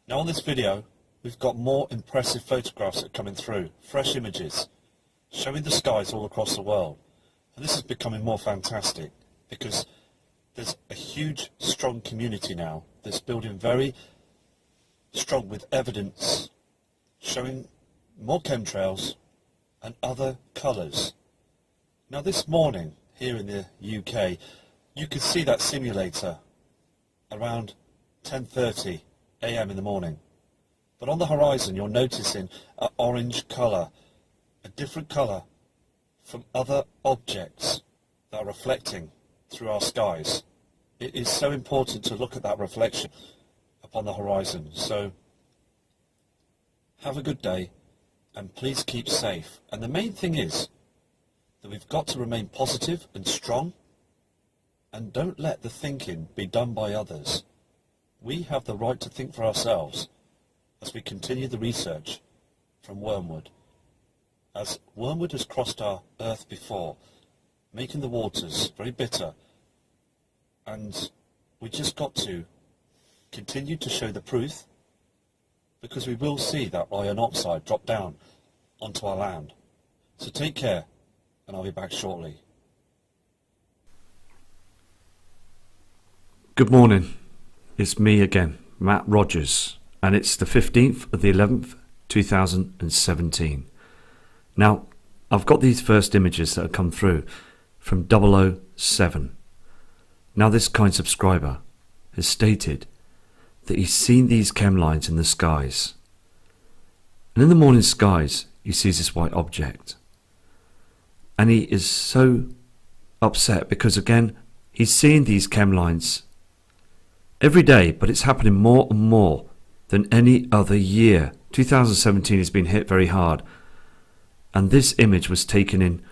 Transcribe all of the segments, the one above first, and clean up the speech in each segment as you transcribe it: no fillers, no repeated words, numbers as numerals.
Now on this video, we've got more impressive photographs that are coming through, fresh images, showing the skies all across the world. And this is becoming more fantastic because there's a huge, strong community now that's building very strong with evidence, showing more chemtrails and other colours. Now this morning, here in the UK, you could see that simulator around 10:30 AM in the morning. But on the horizon you're noticing an orange colour, a different colour from other objects that are reflecting through our skies. It is so important to look at that reflection upon the horizon. So have a good day and please keep safe. And the main thing is that we've got to remain positive and strong, and don't let the thinking be done by others. We have the right to think for ourselves as we continue the research from wormwood. As wormwood has crossed our earth before, making the waters very bitter, and we just got to continue to show the proof, because we will see that iron oxide drop down onto our land. So take care, and I'll be back shortly. Good morning, it's me again, Matt Rogers, and it's the 15th of the 11th, 2017. Now, I've got these first images that have come through from 007. Now this kind subscriber has stated that he's seen these chem lines in the skies. And in the morning skies, he sees this white object. And he is so upset because, again, he's seeing these chem lines every day, but it's happening more and more than any other year. 2017 has been hit very hard. And this image was taken in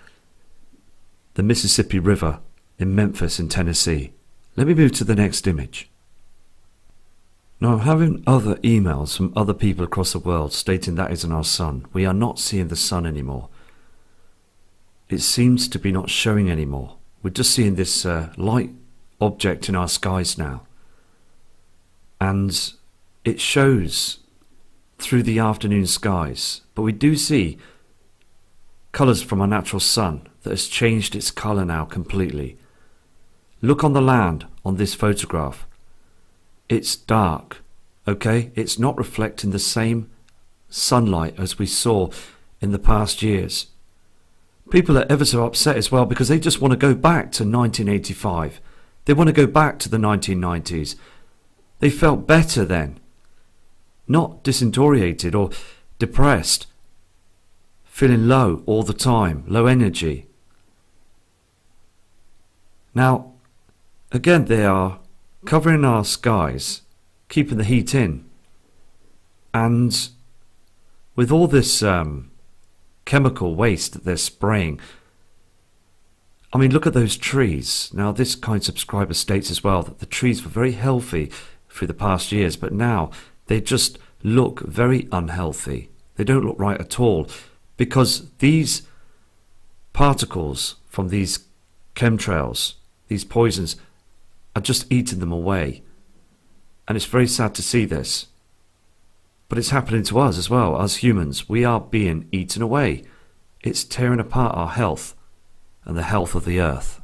the Mississippi River in Memphis in Tennessee. Let me move to the next image. Now I'm having other emails from other people across the world stating that isn't our sun. We are not seeing the sun anymore. It seems to be not showing anymore. We're just seeing this light object in our skies now. And it shows through the afternoon skies. But we do see colours from our natural sun that has changed its colour now completely. Look on the land on this photograph. It's dark, okay? It's not reflecting the same sunlight as we saw in the past years. People are ever so upset as well because they just want to go back to 1985. They want to go back to the 1990s. They felt better then. Not disorientated or depressed. Feeling low all the time, low energy. Now, again, they are covering our skies, keeping the heat in. And with all this chemical waste that they're spraying, I mean, look at those trees. Now, this kind subscriber states as well that the trees were very healthy through the past years, but now they just look very unhealthy. They don't look right at all, because these particles from these chemtrails, these poisons, are just eating them away. And it's very sad to see this. But it's happening to us as well, as humans. We are being eaten away. It's tearing apart our health and the health of the earth.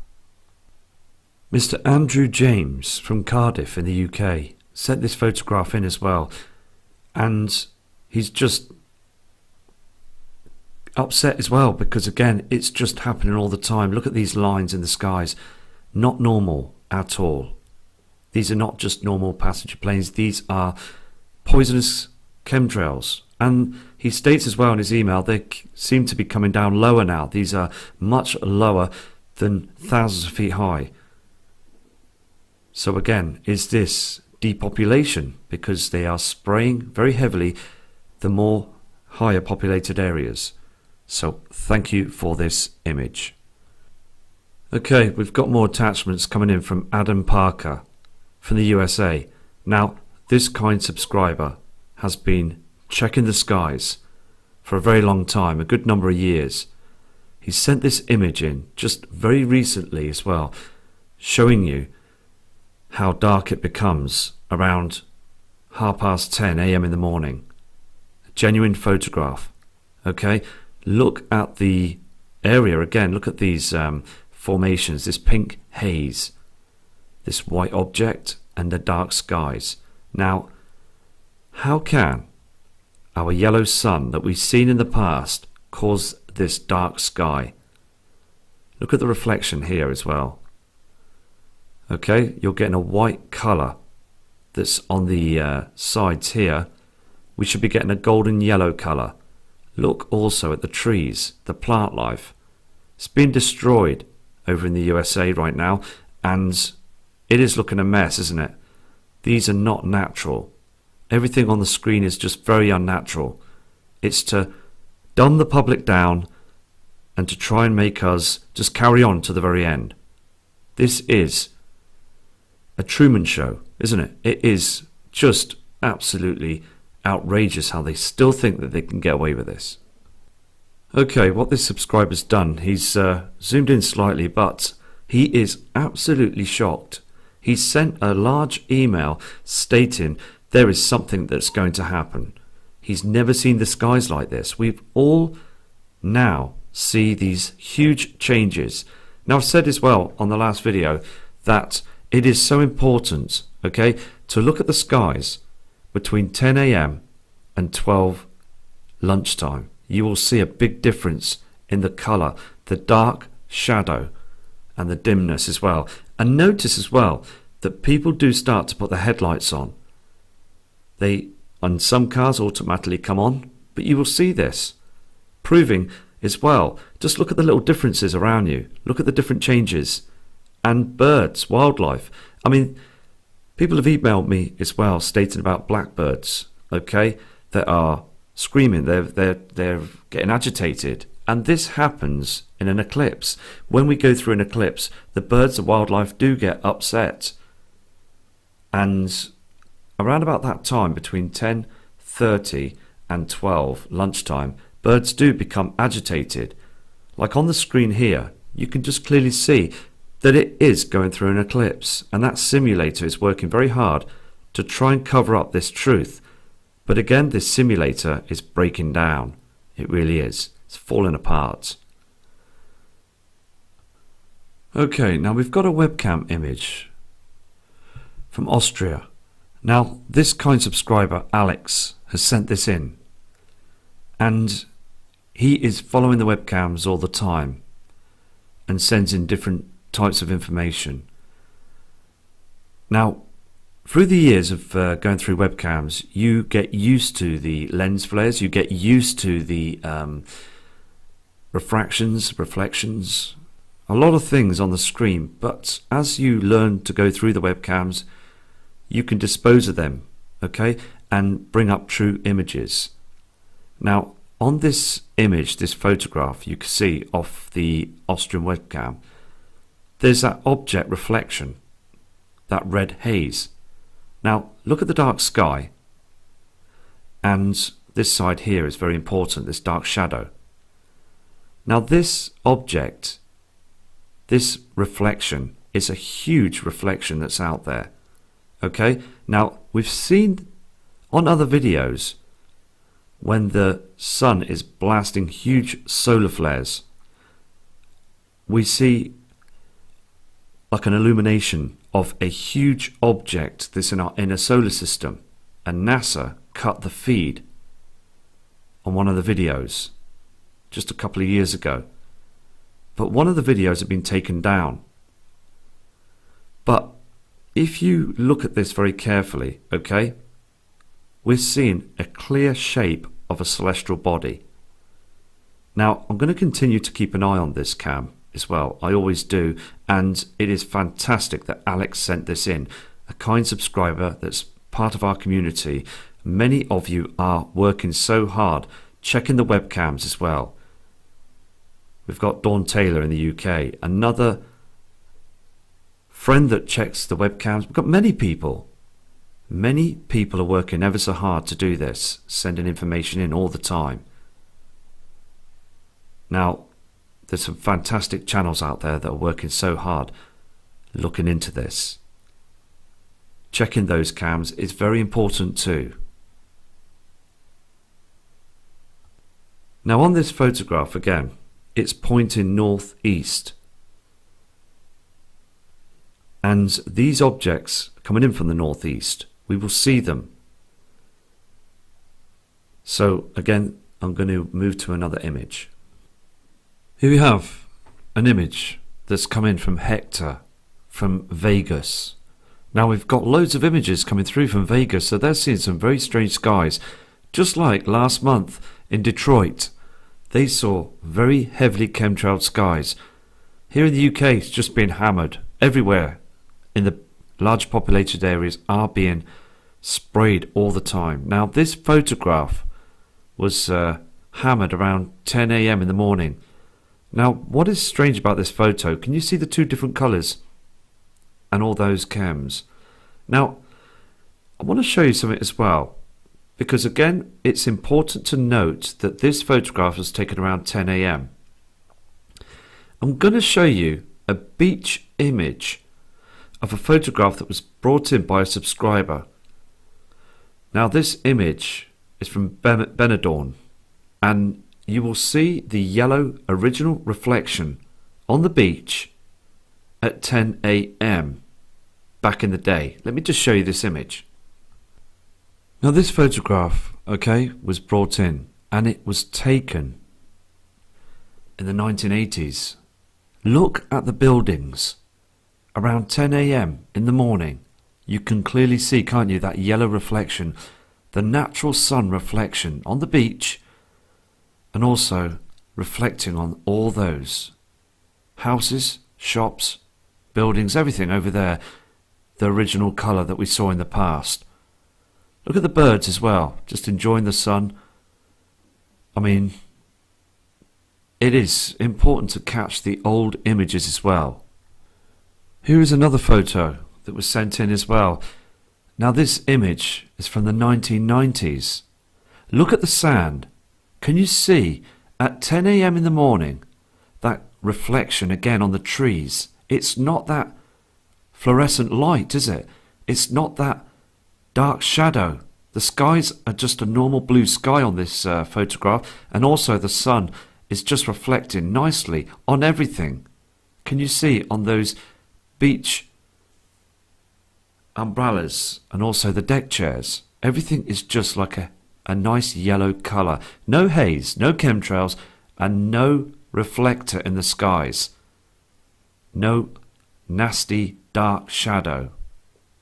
Mr. Andrew James from Cardiff in the UK sent this photograph in as well. And he's just upset as well because, again, it's just happening all the time. Look at these lines in the skies. Not normal at all. These are not just normal passenger planes. These are poisonous chemtrails. And he states as well in his email they seem to be coming down lower now. These are much lower than thousands of feet high. So again, is this depopulation? Because they are spraying very heavily the more higher populated areas. So thank you for this image. Okay, we've got more attachments coming in from Adam Parker from the USA. Now, this kind subscriber has been checking the skies for a very long time, a good number of years. He sent this image in just very recently as well, showing you how dark it becomes around 10:30 a.m. in the morning. A genuine photograph. Okay, look at the area again. Look at these formations, this pink haze, this white object, and the dark skies. Now, how can our yellow sun that we've seen in the past cause this dark sky? Look at the reflection here as well. Okay, you're getting a white colour that's on the sides here. We should be getting a golden yellow colour. Look also at the trees, the plant life. It's been destroyed over in the USA right now, and it is looking a mess, isn't it? These are not natural. Everything on the screen is just very unnatural. It's to dumb the public down and to try and make us just carry on to the very end. This is a Truman Show, isn't it? It is just absolutely outrageous how they still think that they can get away with this. Okay, what this subscriber's done, he's zoomed in slightly, but he is absolutely shocked. He's sent a large email stating there is something that's going to happen. He's never seen the skies like this. We've all now see these huge changes. Now, I've said as well on the last video that it is so important, okay, to look at the skies between 10 a.m. and 12 lunchtime. You will see a big difference in the colour, the dark shadow and the dimness as well. And notice as well that people do start to put the headlights on. They, on some cars, automatically come on, but you will see this, proving as well, just look at the little differences around you. Look at the different changes. And birds, wildlife. I mean, people have emailed me as well stating about blackbirds, okay, that are screaming, they're getting agitated. And this happens in an eclipse. When we go through an eclipse, the birds and wildlife do get upset. And around about that time, between 10:30 and 12 lunchtime, birds do become agitated. Like on the screen here, you can just clearly see that it is going through an eclipse, and that simulator is working very hard to try and cover up this truth. But again, this simulator is breaking down. It really is. It's falling apart. Okay, now we've got a webcam image from Austria. Now, this kind subscriber, Alex, has sent this in, and he is following the webcams all the time and sends in different types of information. Now, through the years of going through webcams, you get used to the lens flares, you get used to the refractions, reflections, a lot of things on the screen. But as you learn to go through the webcams, you can dispose of them, okay, and bring up true images. Now, on this image, this photograph you can see off the Austrian webcam, there's that object reflection, that red haze. Now, look at the dark sky, and this side here is very important, this dark shadow. Now, this object, this reflection, is a huge reflection that's out there. Okay, now we've seen on other videos when the sun is blasting huge solar flares, we see like an illumination of a huge object that's in our inner solar system, and NASA cut the feed on one of the videos just a couple of years ago, but one of the videos had been taken down. But if you look at this very carefully, okay, we're seeing a clear shape of a celestial body. Now, I'm going to continue to keep an eye on this cam as well. I always do, and it is fantastic that Alex sent this in, a kind subscriber that's part of our community. Many of you are working so hard, checking the webcams as well. We've got Dawn Taylor in the UK, another friend that checks the webcams. We've got many people are working ever so hard to do this, sending information in all the time. Now, there's some fantastic channels out there that are working so hard looking into this. checking those cams is very important too. Now on this photograph again, it's pointing northeast. And these objects coming in from the northeast, we will see them. So again, I'm going to move to another image. Here we have an image that's come in from Hector, from Vegas. Now we've got loads of images coming through from Vegas, so they're seeing some very strange skies. Just like last month in Detroit, they saw very heavily chemtrailed skies. Here in the UK, it's just been hammered. Everywhere in the large populated areas are being sprayed all the time. Now this photograph was hammered around 10 AM in the morning. Now what is strange about this photo, can you see the two different colours and all those chems? Now I want to show you something as well, because again it's important to note that this photograph was taken around 10 AM. I'm going to show you a beach image of a photograph that was brought in by a subscriber. Now this image is from Benidorm, and you will see the yellow original reflection on the beach at 10 AM back in the day. Let me just show you this image. Now this photograph, okay, was brought in and it was taken in the 1980s. Look at the buildings around 10 AM in the morning. You can clearly see, can't you, that yellow reflection, the natural sun reflection on the beach, and also reflecting on all those houses, shops, buildings, everything over there, the original colour that we saw in the past. Look at the birds as well, just enjoying the sun. I mean, it is important to catch the old images as well. Here is another photo that was sent in as well. Now this image is from the 1990s. Look at the sand. Can you see at 10 AM in the morning that reflection again on the trees? It's not that fluorescent light, is it? It's not that dark shadow. The skies are just a normal blue sky on this photograph, and also the sun is just reflecting nicely on everything. Can you see on those beach umbrellas and also the deck chairs? Everything is just like a nice yellow colour. No haze, no chemtrails, and no reflector in the skies. No nasty dark shadow.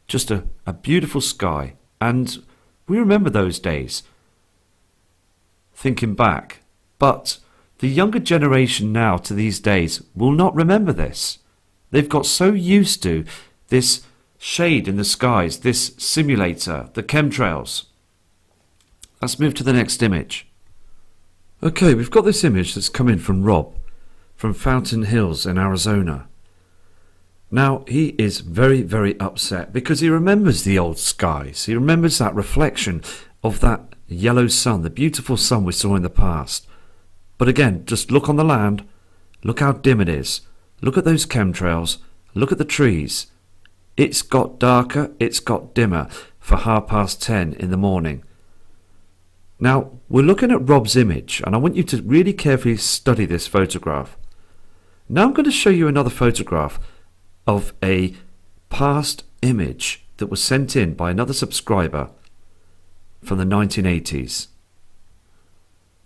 Just a beautiful sky. And we remember those days, thinking back. But the younger generation now to these days will not remember this. They've got so used to this shade in the skies, this simulator, the chemtrails. Let's move to the next image. Okay, we've got this image that's come in from Rob, from Fountain Hills in Arizona. Now, he is very, very upset because he remembers the old skies. He remembers that reflection of that yellow sun, the beautiful sun we saw in the past. But again, just look on the land, look how dim it is. Look at those chemtrails, look at the trees. It's got darker, it's got dimmer for 10:30 in the morning. Now, we're looking at Rob's image, and I want you to really carefully study this photograph. Now I'm going to show you another photograph of a past image that was sent in by another subscriber from the 1980s.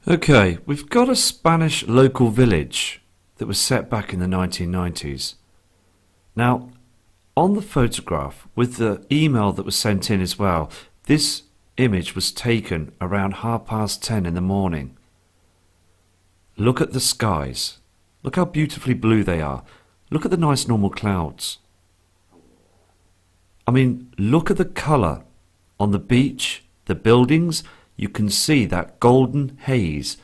Okay, we've got a Spanish local village that was set back in the 1990s. Now, on the photograph, with the email that was sent in as well, this image was taken around 10:30 in the morning. Look at the skies. Look how beautifully blue they are. Look at the nice normal clouds. I mean, look at the colour on the beach, the buildings. You can see that golden haze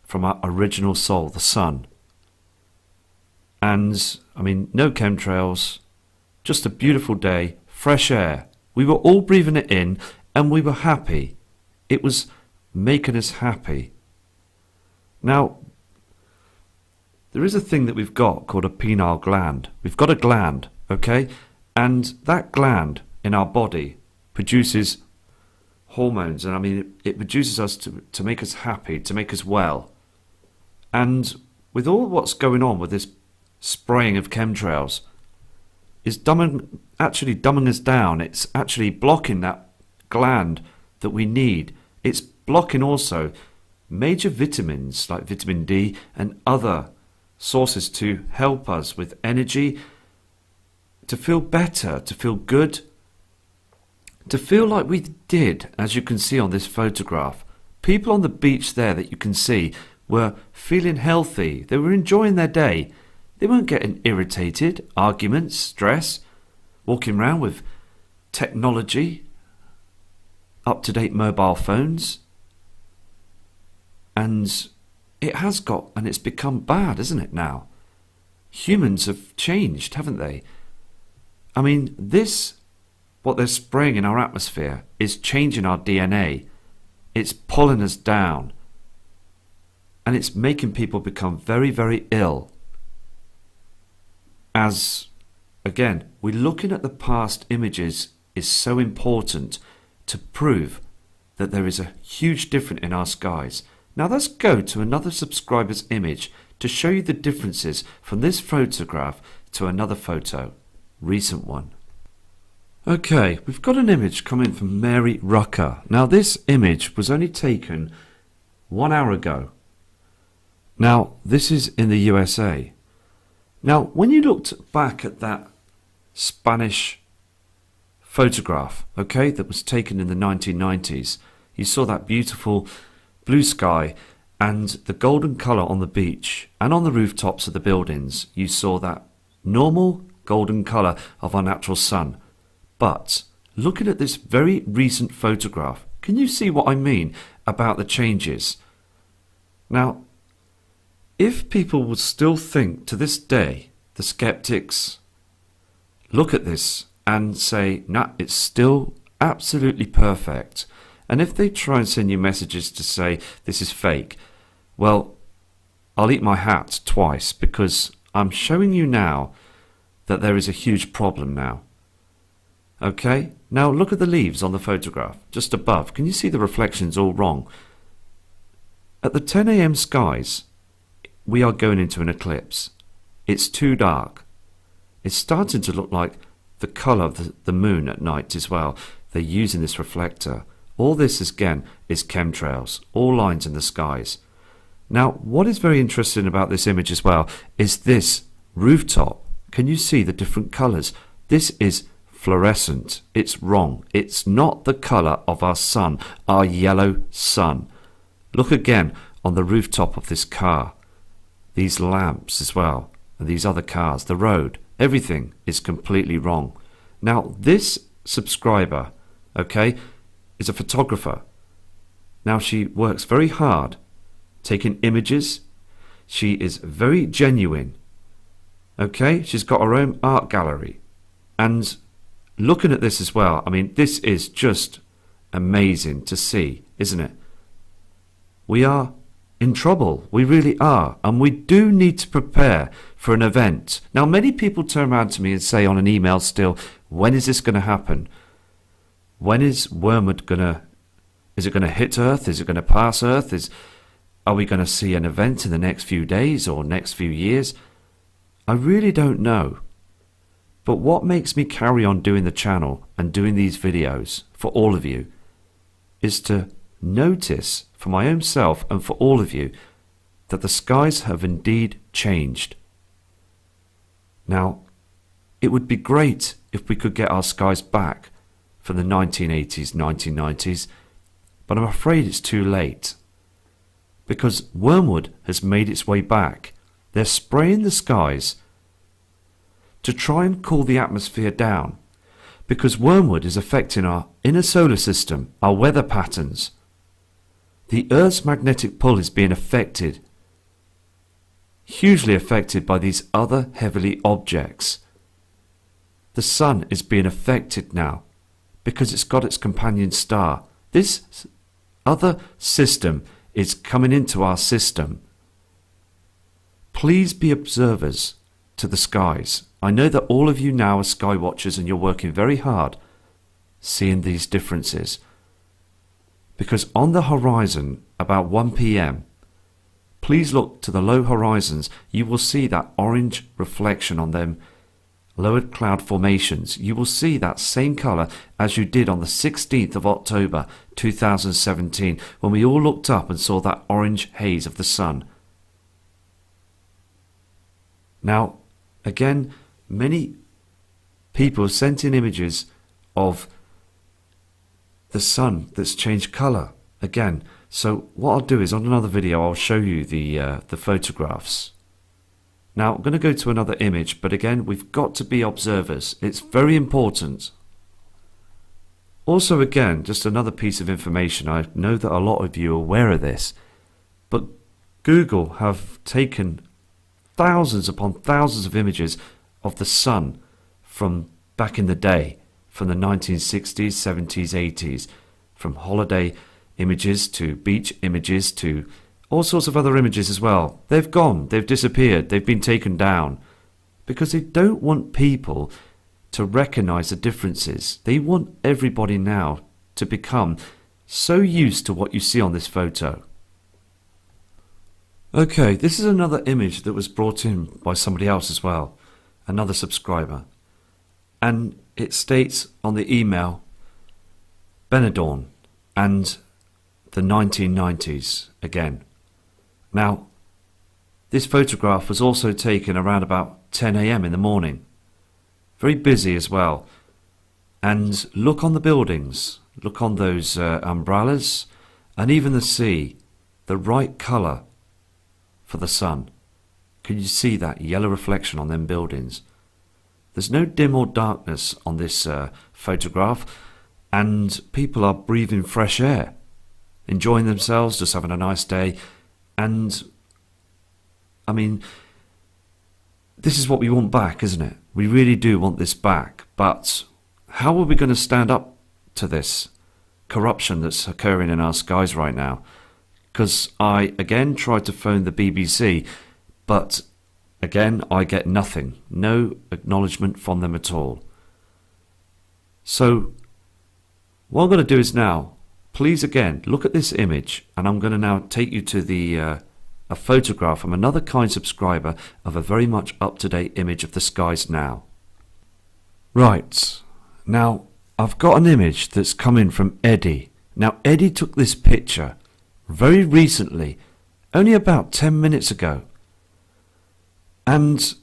from our original soul, the sun. And, I mean, no chemtrails, just a beautiful day, fresh air. We were all breathing it in and we were happy. It was making us happy. Now, there is a thing that we've got called a pineal gland. We've got a gland, okay? And that gland in our body produces hormones, and I mean it produces us to make us happy, to make us well. And with all what's going on with this spraying of chemtrails, it's actually dumbing us down. It's actually blocking that gland that we need. It's blocking also major vitamins like vitamin D and other sources to help us with energy, to feel better, to feel good, to feel like we did, as you can see on this photograph. People on the beach there that you can see were feeling healthy. They were enjoying their day. They weren't getting irritated, arguments, stress, walking around with technology, up-to-date mobile phones. And it has got, and it's become bad, isn't it now? Humans have changed, haven't they? I mean, what they're spraying in our atmosphere is changing our DNA. It's pulling us down. And it's making people become very, very ill. As, again, we're looking at the past images is so important to prove that there is a huge difference in our skies. Now let's go to another subscriber's image to show you the differences from this photograph to another photo, recent one. Okay, we've got an image coming from Mary Rucker. Now this image was only taken 1 hour ago. Now this is in the USA. Now when you looked back at that Spanish photograph, okay, that was taken in the 1990s, you saw that beautiful blue sky and the golden colour on the beach and on the rooftops of the buildings. You saw that normal golden colour of our natural sun. But looking at this very recent photograph, can you see what I mean about the changes? Now, if people would still think to this day, the skeptics look at this and say, nah, it's still absolutely perfect. And if they try and send you messages to say this is fake, well, I'll eat my hat twice, because I'm showing you now that there is a huge problem now. Okay, now look at the leaves on the photograph just above. Can you see the reflections all wrong? At the 10 a.m. skies, we are going into an eclipse. It's too dark. It's starting to look like the colour of the moon at night as well. They're using this reflector. All this, again, is chemtrails, all lines in the skies. Now, what is very interesting about this image as well is this rooftop. Can you see the different colours? This is fluorescent. It's wrong. It's not the colour of our sun, our yellow sun. Look again on the rooftop of this car. These lamps as well, and these other cars, the road, everything is completely wrong. Now, this subscriber, okay, is a photographer. Now, she works very hard taking images. She is very genuine. Okay, she's got her own art gallery. And looking at this as well, I mean, this is just amazing to see, isn't it? We are in trouble. We really are. And we do need to prepare for an event. Now, many people turn around to me and say on an email still, when is this going to happen? When is Wormwood is it going to hit Earth? Is it going to pass Earth? Are we going to see an event in the next few days or next few years? I really don't know. But what makes me carry on doing the channel and doing these videos for all of you is to notice for my own self and for all of you that the skies have indeed changed. Now, it would be great if we could get our skies back from the 1980s, 1990s, but I'm afraid it's too late. Because Wormwood has made its way back. They're spraying the skies to try and cool the atmosphere down, because Wormwood is affecting our inner solar system, our weather patterns. The Earth's magnetic pull is being affected, hugely affected by these other heavenly objects. The sun is being affected now because it's got its companion star. This other system is coming into our system. Please be observers to the skies. I know that all of you now are sky watchers and you're working very hard seeing these differences. Because on the horizon, about 1 p.m, please look to the low horizons. You will see that orange reflection on them lowered cloud formations. You will see that same colour as you did on the 16th of October 2017 when we all looked up and saw that orange haze of the sun. Now, again, many people sent in images of the sun that's changed colour again. So what I'll do is on another video I'll show you the photographs. Now I'm going to go to another image, but again we've got to be observers. It's very important. Also again, just another piece of information. I know that a lot of you are aware of this, but Google have taken thousands upon thousands of images of the sun from back in the day, from the 1960s, 70s, 80s, from holiday images to beach images to all sorts of other images as well. They've gone, they've disappeared, they've been taken down because they don't want people to recognize the differences. They want everybody now to become so used to what you see on this photo. Okay, this is another image that was brought in by somebody else as well, another subscriber, and it states on the email Benidorm and the 1990s again. Now, this photograph was also taken around about 10 a.m. in the morning. Very busy as well. And look on the buildings, look on those umbrellas, and even the sea, the right colour for the sun. Can you see that yellow reflection on them buildings? There's no dim or darkness on this photograph, and people are breathing fresh air, enjoying themselves, just having a nice day. And I mean, this is what we want back, isn't it? We really do want this back. But how are we going to stand up to this corruption that's occurring in our skies right now? Because I again tried to phone the BBC, but again I get nothing, no acknowledgement from them at all. So what I'm going to do is now, please again look at this image, and I'm going to now take you to the a photograph from another kind subscriber of a very much up-to-date image of the skies now. Right, now I've got an image that's coming from Eddie. Now Eddie took this picture very recently, only about 10 minutes ago. And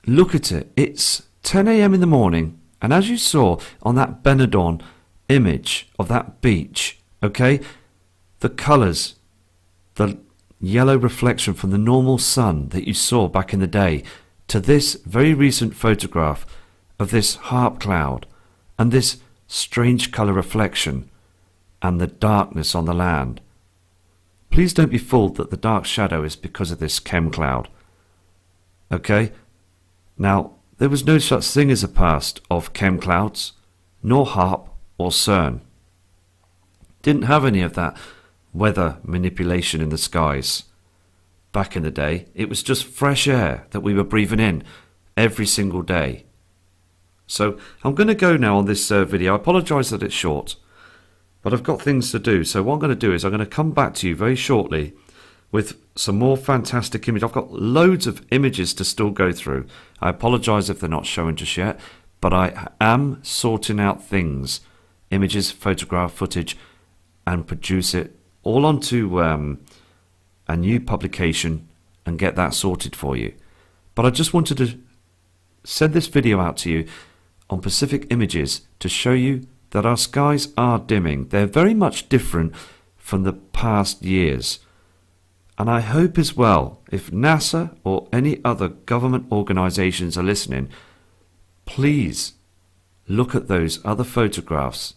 look at it, it's 10 a.m. in the morning, and as you saw on that Benidorm image of that beach, okay, the colours, the yellow reflection from the normal sun that you saw back in the day to this very recent photograph of this harp cloud and this strange colour reflection and the darkness on the land. Please don't be fooled that the dark shadow is because of this chem cloud. Okay? Now, there was no such thing as a past of chem clouds, nor HARP or CERN. Didn't have any of that weather manipulation in the skies. Back in the day, it was just fresh air that we were breathing in every single day. So I'm going to go now on this video. I apologise that it's short, but I've got things to do. So what I'm going to do is I'm going to come back to you very shortly with some more fantastic images. I've got loads of images to still go through. I apologise if they're not showing just yet, but I am sorting out things, images, photograph, footage, and produce it all onto a new publication and get that sorted for you. But I just wanted to send this video out to you on Pacific Images to show you that our skies are dimming. They're very much different from the past years. And I hope as well, if NASA or any other government organisations are listening, please look at those other photographs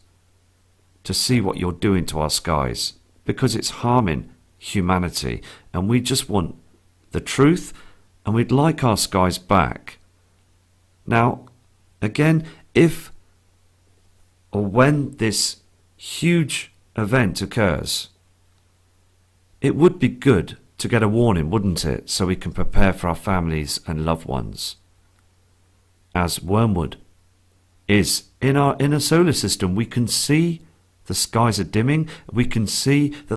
to see what you're doing to our skies, because it's harming humanity, and we just want the truth, and we'd like our skies back. Now, again, if or when this huge event occurs, it would be good to get a warning, wouldn't it, so we can prepare for our families and loved ones. As Wormwood is in our inner solar system. We can see the skies are dimming. We can see that